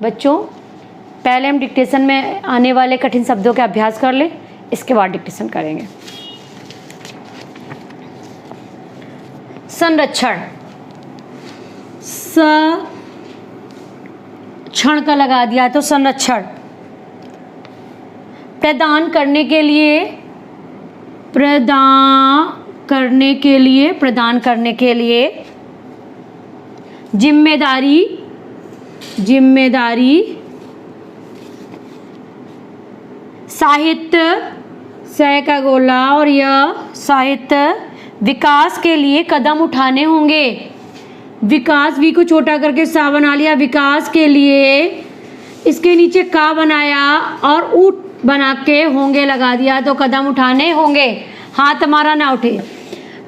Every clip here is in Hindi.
बच्चों पहले हम डिक्टेशन में आने वाले कठिन शब्दों का अभ्यास कर लें, इसके बाद डिक्टेशन करेंगे। संरक्षण, क्षण का लगा दिया तो संरक्षण। प्रदान करने के लिए, प्रदान करने के लिए। जिम्मेदारी, साहित्य, सह का गोला और यह साहित्य। विकास के लिए कदम उठाने होंगे। विकास, वी को छोटा करके सा बना लिया, विकास के लिए। इसके नीचे का बनाया और ऊट बना के होंगे लगा दिया तो कदम उठाने होंगे। हाथ हमारा ना उठे।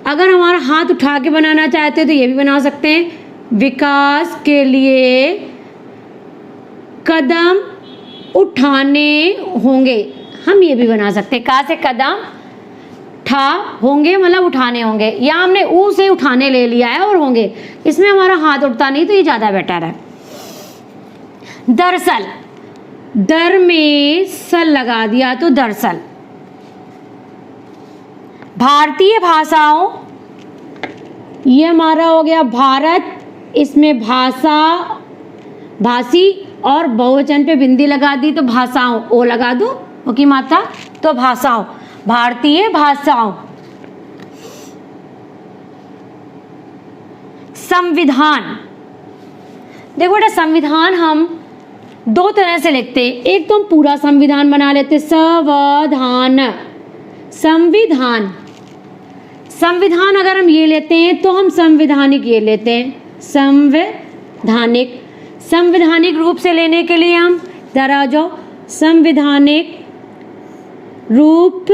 अगर हमारा हाथ उठा के बनाना चाहते हो तो ये भी बना सकते हैं। विकास के लिए कदम उठाने होंगे, हम ये भी बना सकते हैं। का से कदम, ठा होंगे मतलब उठाने होंगे, या हमने ऊ से उठाने ले लिया है और होंगे, इसमें हमारा हाथ उठता नहीं तो ये ज़्यादा बेटर है। दरअसल, दर में सल लगा दिया तो दरअसल। भारतीय भाषाओं, ये हमारा हो गया भारत, इसमें भाषा, भाषी और बहुवचन पे बिंदी लगा दी तो भाषाओं, ओ लगा दो ओ की मात्रा तो भाषाओं, भारतीय भाषाओं। संविधान, देखो बेटा संविधान हम दो तरह से लिखते हैं। एक तो हम पूरा संविधान बना लेते, संविधान। संविधान, संविधान अगर हम ये लेते हैं तो हम संवैधानिक ये लेते हैं, संवैधानिक। संवैधानिक रूप से लेने के लिए हम जरा जो संवैधानिक रूप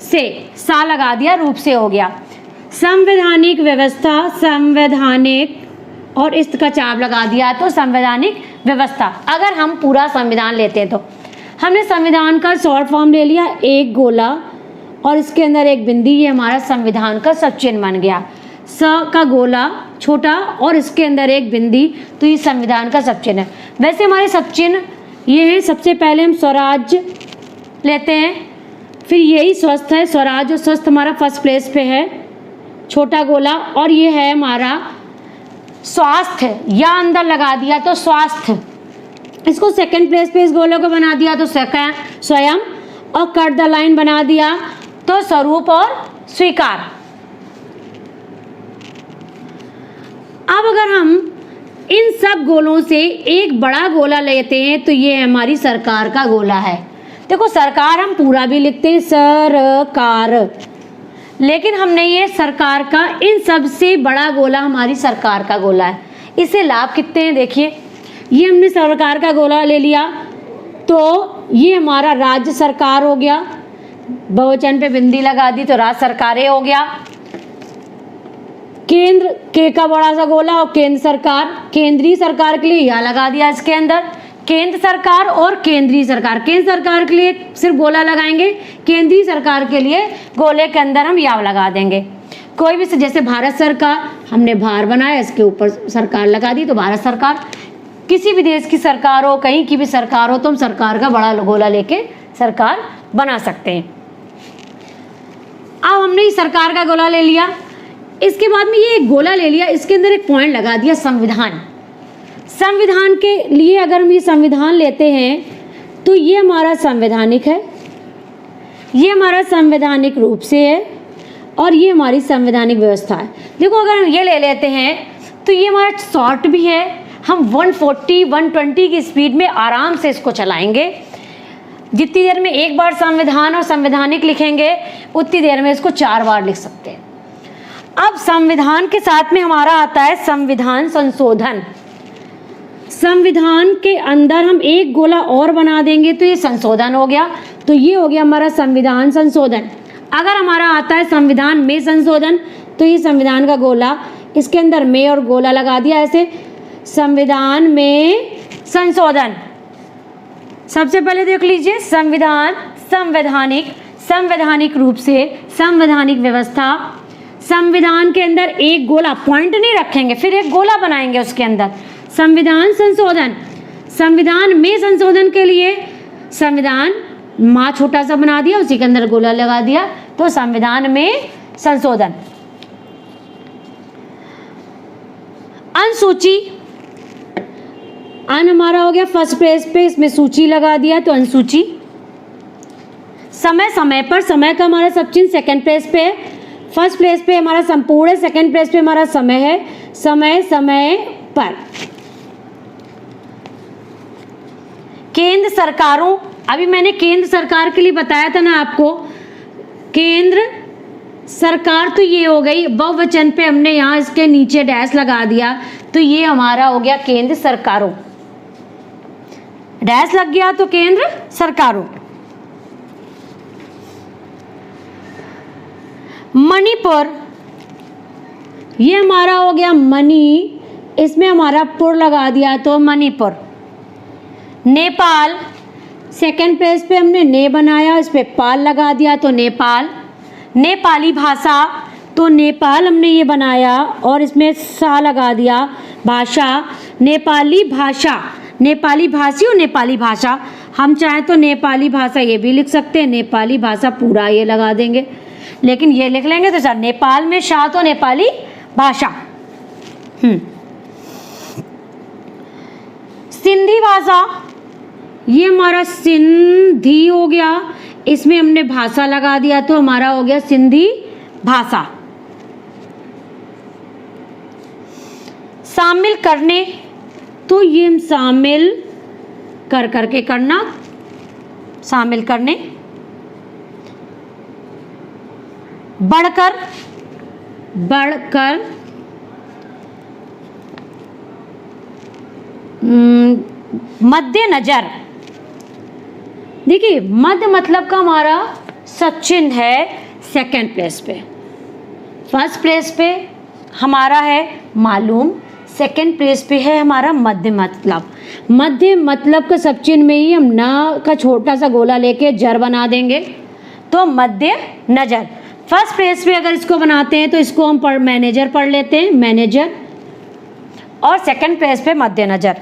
से, सा लगा दिया, रूप से हो गया। संवैधानिक व्यवस्था, संवैधानिक और इस्त का चाप लगा दिया तो संवैधानिक व्यवस्था। अगर हम पूरा संविधान लेते हैं तो हमने संविधान का शॉर्ट फॉर्म ले लिया, एक गोला और इसके अंदर एक बिंदी, ये हमारा संविधान का सब चिन्ह बन गया। स का गोला छोटा और इसके अंदर एक बिंदी तो ये संविधान का सब चिन्ह है। वैसे हमारे सब चिन्ह ये हैं। सबसे पहले हम स्वराज्य लेते हैं, फिर यही स्वस्थ है, स्वराज और स्वस्थ हमारा फर्स्ट प्लेस पे है, छोटा गोला, और ये है हमारा स्वास्थ्य, या अंदर लगा दिया तो स्वास्थ्य। इसको सेकंड प्लेस पे इस गोले को बना दिया तो स्वयं, और कट द लाइन बना दिया तो स्वरूप और स्वीकार। अब अगर हम इन सब गोलों से एक बड़ा गोला लेते हैं तो ये हमारी सरकार का गोला है। देखो सरकार हम पूरा भी लिखते हैं, सरकार, लेकिन हमने ये सरकार का इन सब से बड़ा गोला हमारी सरकार का गोला है। इससे लाभ कितने हैं देखिए, ये हमने सरकार का गोला ले लिया तो ये हमारा राज्य सरकार हो गया, बहुवचन पे बिंदी लगा दी तो राज्य सरकारें हो गया। केंद्र, के का बड़ा सा गोला और केंद्र सरकार, केंद्रीय सरकार के लिए यह लगा दिया इसके अंदर, केंद्र सरकार और केंद्रीय सरकार। केंद्र सरकार के लिए सिर्फ गोला लगाएंगे, केंद्रीय सरकार के लिए गोले के अंदर हम याव लगा देंगे। कोई भी, जैसे भारत सरकार हमने भार बनाया, इसके ऊपर सरकार लगा दी तो भारत सरकार। किसी भी देश की सरकार हो, कहीं की भी सरकार हो तो हम सरकार का बड़ा गोला लेके सरकार बना सकते हैं। अब हमने सरकार का गोला ले लिया, इसके बाद में ये एक गोला ले लिया, इसके अंदर एक पॉइंट लगा दिया संविधान। संविधान के लिए अगर हम ये संविधान लेते हैं तो ये हमारा संवैधानिक है, ये हमारा संवैधानिक रूप से है और ये हमारी संवैधानिक व्यवस्था है। देखो अगर हम ये ले लेते हैं तो ये हमारा शॉर्ट भी है, हम 140 120 की स्पीड में आराम से इसको चलाएंगे। जितनी देर में एक बार संविधान और संवैधानिक लिखेंगे उतनी देर में इसको 4 बार लिख सकते हैं। अब संविधान के साथ में हमारा आता है संविधान संशोधन। संविधान के अंदर हम एक गोला और बना देंगे तो ये संशोधन हो गया, तो ये हो गया हमारा संविधान संशोधन। अगर हमारा आता है संविधान में संशोधन तो ये संविधान का गोला, इसके अंदर में और गोला लगा दिया ऐसे, संविधान में संशोधन। सबसे पहले देख लीजिए संविधान, संवैधानिक, संवैधानिक रूप से, संवैधानिक व्यवस्था। संविधान के अंदर एक गोला, पॉइंट नहीं रखेंगे, फिर एक गोला बनाएंगे उसके अंदर, संविधान संशोधन। संविधान में संशोधन के लिए संविधान माँ छोटा सा बना दिया, उसी के अंदर गोला लगा दिया, तो संविधान में संशोधन। अनुसूची, अन हमारा हो गया फर्स्ट पेज पे, इसमें सूची लगा दिया तो अनुसूची। समय समय पर, समय का हमारा सब चिन्ह सेकंड पेज पे, फर्स्ट प्लेस पे हमारा संपूर्ण है, सेकंड प्लेस पे हमारा समय है, समय समय पर। केंद्र सरकारों, अभी मैंने केंद्र सरकार के लिए बताया था ना आपको, केंद्र सरकार तो ये हो गई, बहुवचन पे हमने यहाँ इसके नीचे डैश लगा दिया, तो ये हमारा हो गया केंद्र सरकारों, डैश लग गया तो केंद्र सरकारों। मणिपुर, ये हमारा हो गया मणि, इसमें हमारा पुर लगा दिया तो मणिपुर। नेपाल, सेकंड प्लेस पे हमने ने बनाया, इस पे पाल लगा दिया तो नेपाल। नेपाली भाषा, तो नेपाल हमने ये बनाया और इसमें सा लगा दिया, भाषा। नेपाली भाषा, नेपाली भाषी और नेपाली भाषा, हम चाहें तो नेपाली भाषा ये भी लिख सकते हैं, नेपाली भाषा पूरा ये लगा देंगे, लेकिन ये लिख लेंगे तो सर नेपाल में शाह तो नेपाली भाषा। सिंधी भाषा, ये हमारा सिंधी हो गया, इसमें हमने भाषा लगा दिया तो हमारा हो गया सिंधी भाषा। शामिल करने, तो ये हम शामिल कर करके करना, शामिल करने। बढ़कर, बढ़कर, मद्देनजर, देखिए मध्य मतलब का हमारा सचिन है सेकंड प्लेस पे, फर्स्ट प्लेस पे हमारा है मालूम, सेकंड प्लेस पे है हमारा मध्य मतलब। मध्य मतलब का सचिन में ही हम ना का छोटा सा गोला लेके जर बना देंगे तो मध्य नजर। फर्स्ट प्लेस पे अगर इसको बनाते हैं तो इसको हम मैनेजर पढ़ लेते हैं, मैनेजर, और सेकंड प्लेस पे मध्य नजर।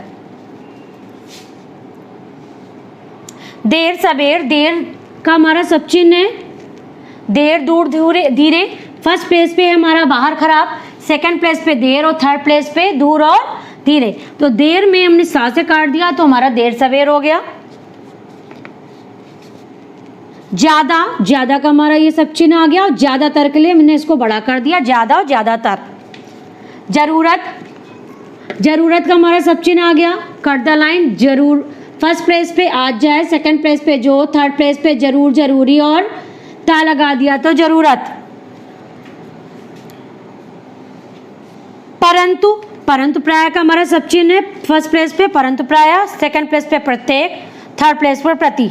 देर सबेर, देर का हमारा सब चिन्ह है, देर दूर धीरे धीरे। फर्स्ट प्लेस पे है हमारा बाहर खराब, सेकंड प्लेस पे देर और थर्ड प्लेस पे दूर और धीरे। तो देर में हमने सा से काट दिया तो हमारा देर सवेर हो गया। ज्यादा, ज्यादा का हमारा ये सब चिन्ह आ गया, और ज्यादातर के लिए हमने इसको बड़ा कर दिया, ज्यादा और ज्यादातर। जरूरत, जरूरत का हमारा सब चिन्ह आ गया, कट द लाइन, जरूर। फर्स्ट प्लेस पे आज जाए, सेकंड प्लेस पे जो, थर्ड प्लेस पे जरूर जरूरी और ता लगा दिया तो जरूरत। परंतु, परंतु प्राय का हमारा सब चिन्ह है, फर्स्ट प्लेस पे परंतु प्राय, सेकंड प्लेस पे प्रत्येक, थर्ड प्लेस पर प्रति।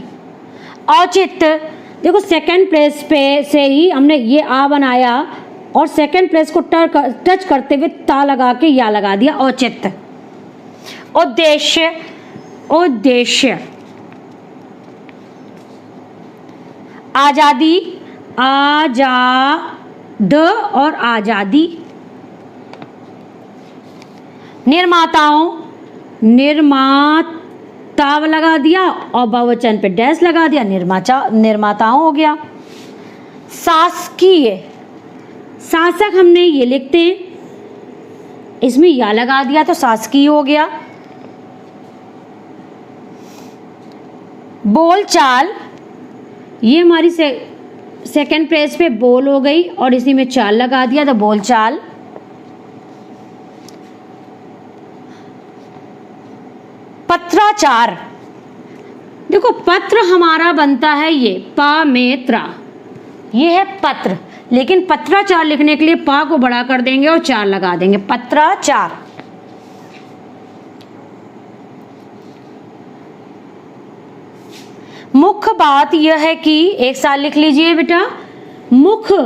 औचित्य, देखो सेकंड प्लेस पे से ही हमने ये आ बनाया और सेकंड प्लेस को टच करते हुए ता लगा के या लगा दिया, औचित्य। उद्देश्य, उद्देश्य। आजादी, आजाद और आजादी। निर्माताओं, निर्माता लगा दिया और बहुवचन पे डैश लगा दिया, निर्माताओं हो गया। शासकीय, शासक हमने ये लिखते हैं, इसमें या लगा दिया तो शासकीय हो गया। बोलचाल, ये हमारी सेकंड प्लेस पे बोल हो गई और इसी में चाल लगा दिया तो बोलचाल। पत्राचार, देखो पत्र हमारा बनता है ये पा में त्रा, ये है पत्र, लेकिन पत्राचार लिखने के लिए पा को बड़ा कर देंगे और चार लगा देंगे, पत्राचार। मुख्य बात यह है कि, एक साल लिख लीजिए बेटा, मुख्य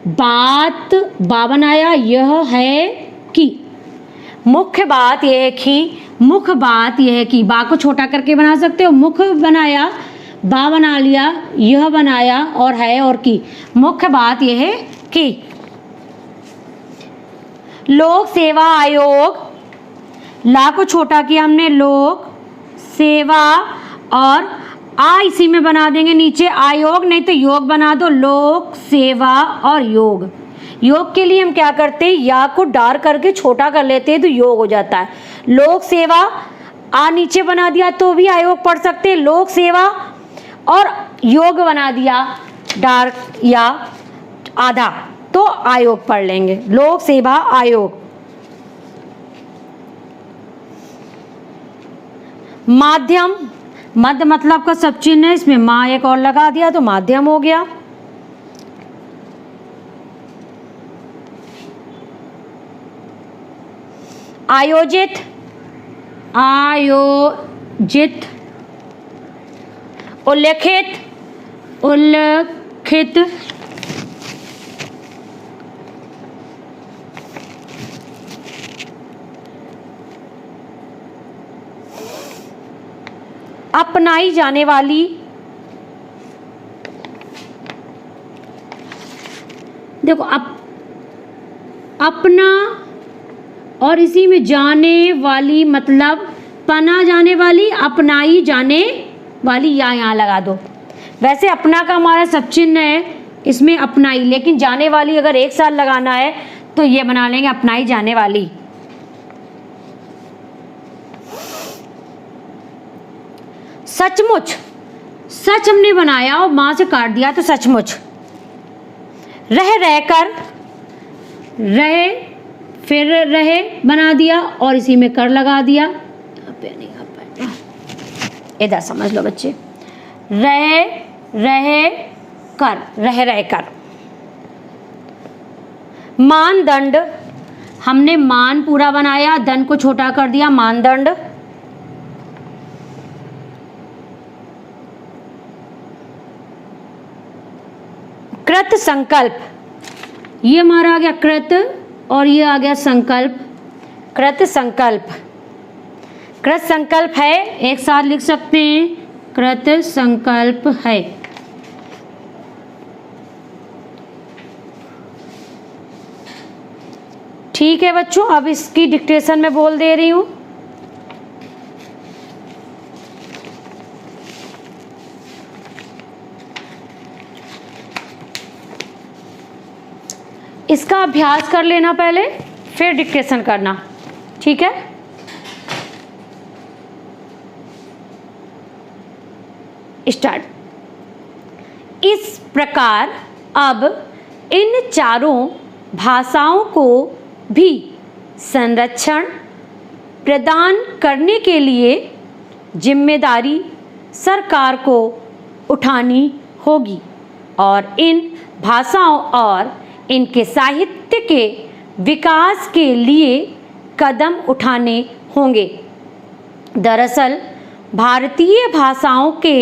बात बा बनाया, यह है कि, मुख्य बात यह है कि, मुख्य बात यह है कि, बा को छोटा करके बना सकते हो, मुख्य बनाया, बा बना लिया, यह बनाया और है और की, मुख्य बात यह है कि। लोक सेवा आयोग, ला को छोटा किया हमने, लोक सेवा और आ इसी में बना देंगे नीचे आयोग, नहीं तो योग बना दो, लोक सेवा और योग। योग के लिए हम क्या करते हैं, या को डार करके छोटा कर लेते हैं तो योग हो जाता है। लोक सेवा आ नीचे बना दिया तो भी आयोग पढ़ सकते हैं, लोक सेवा और योग बना दिया डार या आधा तो आयोग पढ़ लेंगे, लोक सेवा आयोग। माध्यम, मध्य मतलब का सब चिन्ह है, इसमें माँ एक और लगा दिया तो माध्यम हो गया। आयोजित, आयोजित। उल्लेखित, उल्लेखित। अपनाई जाने वाली, देखो अपना और इसी में जाने वाली मतलब पना जाने वाली, अपनाई जाने वाली, यहाँ लगा दो। वैसे अपना का हमारा सब चिन्ह है, इसमें अपनाई, लेकिन जाने वाली अगर एक साथ लगाना है तो ये बना लेंगे अपनाई जाने वाली। सचमुच, सच हमने बनाया और माँ से काट दिया तो सचमुच। रह रहकर, रहे फिर रहे बना दिया और इसी में कर लगा दिया, इधर समझ लो बच्चे, रहे रहे कर, रह रहे कर। मानदंड, हमने मान पूरा बनाया, दंड को छोटा कर दिया, मानदंड। कृत संकल्प, ये हमारा आ गया कृत और ये आ गया संकल्प, कृत संकल्प। कृत संकल्प है, एक साथ लिख सकते हैं, कृत संकल्प है। ठीक है बच्चों, अब इसकी डिक्टेशन में बोल दे रही हूं। इसका अभ्यास कर लेना पहले, फिर डिक्टेशन करना, ठीक है। स्टार्ट। इस प्रकार अब इन चारों भाषाओं को भी संरक्षण प्रदान करने के लिए जिम्मेदारी सरकार को उठानी होगी और इन भाषाओं और इनके साहित्य के विकास के लिए कदम उठाने होंगे। दरअसल भारतीय भाषाओं के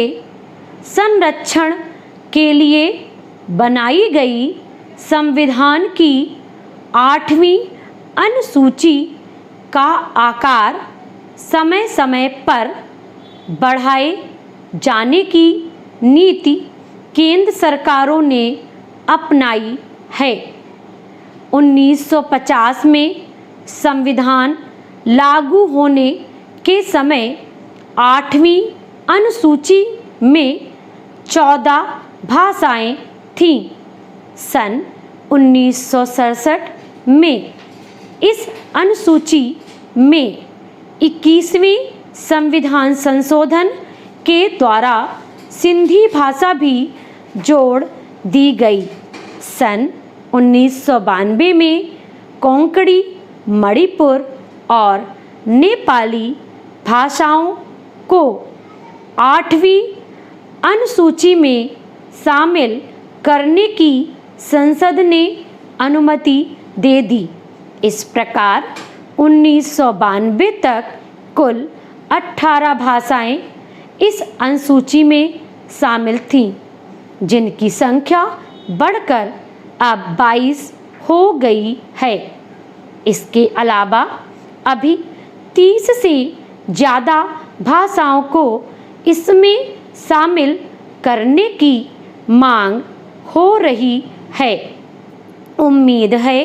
संरक्षण के लिए बनाई गई संविधान की 8वीं अनुसूची का आकार समय समय पर बढ़ाए जाने की नीति केंद्र सरकारों ने अपनाई है। 1950 में संविधान लागू होने के समय 8वीं अनुसूची में 14 भाषाएं थीं। सन 1967 में इस अनुसूची में 21वीं संविधान संशोधन के द्वारा सिंधी भाषा भी जोड़ दी गई। सन 1992 में कोंकणी, मणिपुर और नेपाली भाषाओं को 8वीं अनुसूची में शामिल करने की संसद ने अनुमति दे दी। इस प्रकार 1992 तक कुल 18 भाषाएं इस अनुसूची में शामिल थीं, जिनकी संख्या बढ़कर अब 22 हो गई है। इसके अलावा अभी 30 से ज़्यादा भाषाओं को इसमें शामिल करने की मांग हो रही है। उम्मीद है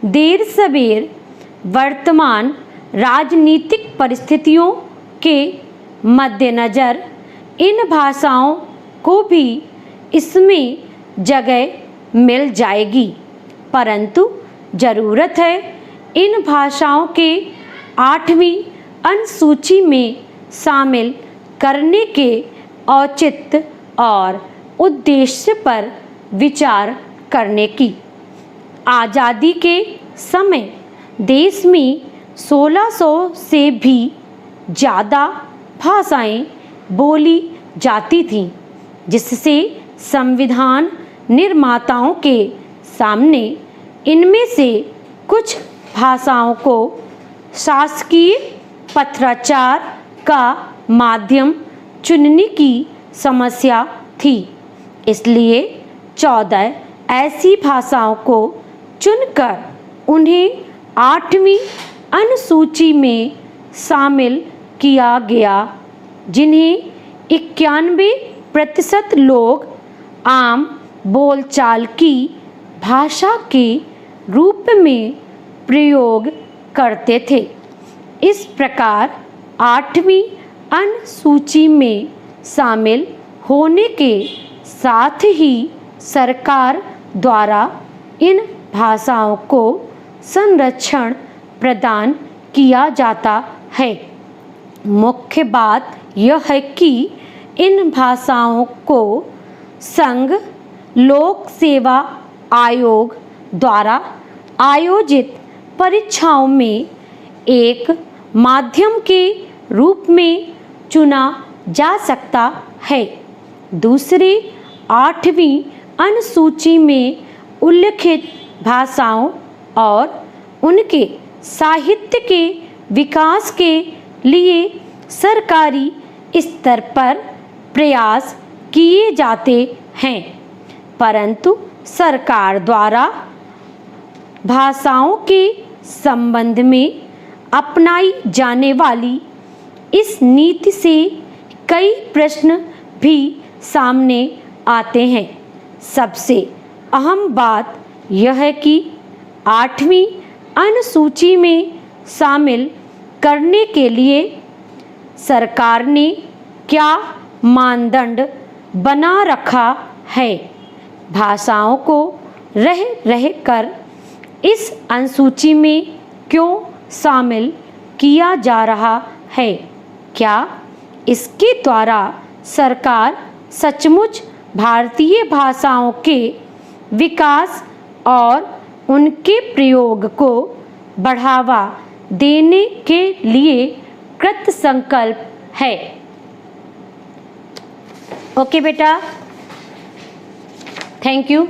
देर सवेर वर्तमान राजनीतिक परिस्थितियों के मद्देनज़र इन भाषाओं को भी इसमें जगह मिल जाएगी, परंतु ज़रूरत है इन भाषाओं के 8वीं अनुसूची में शामिल करने के औचित्य और उद्देश्य पर विचार करने की। आज़ादी के समय देश में 1600 से भी ज़्यादा भाषाएं बोली जाती थीं, जिससे संविधान निर्माताओं के सामने इनमें से कुछ भाषाओं को शासकीय पत्राचार का माध्यम चुनने की समस्या थी। इसलिए 14 ऐसी भाषाओं को चुनकर उन्हें 8वीं अनुसूची में शामिल किया गया, जिन्हें 91% लोग आम बोलचाल की भाषा के रूप में प्रयोग करते थे। इस प्रकार 8वीं अनुसूची में शामिल होने के साथ ही सरकार द्वारा इन भाषाओं को संरक्षण प्रदान किया जाता है। मुख्य बात यह है कि इन भाषाओं को संघ लोक सेवा आयोग द्वारा आयोजित परीक्षाओं में एक माध्यम के रूप में चुना जा सकता है। दूसरे 8वीं अनुसूची में उल्लिखित भाषाओं और उनके साहित्य के विकास के लिए सरकारी स्तर पर प्रयास किए जाते हैं, परंतु सरकार द्वारा भाषाओं के संबंध में अपनाई जाने वाली इस नीति से कई प्रश्न भी सामने आते हैं। सबसे अहम बात यह है कि 8वीं अनुसूची में शामिल करने के लिए सरकार ने क्या मानदंड बना रखा है। भाषाओं को रह कर इस अनुसूची में क्यों शामिल किया जा रहा है? क्या इसके द्वारा सरकार सचमुच भारतीय भाषाओं के विकास और उनके प्रयोग को बढ़ावा देने के लिए कृत संकल्प है? ओके बेटा, थैंक यू।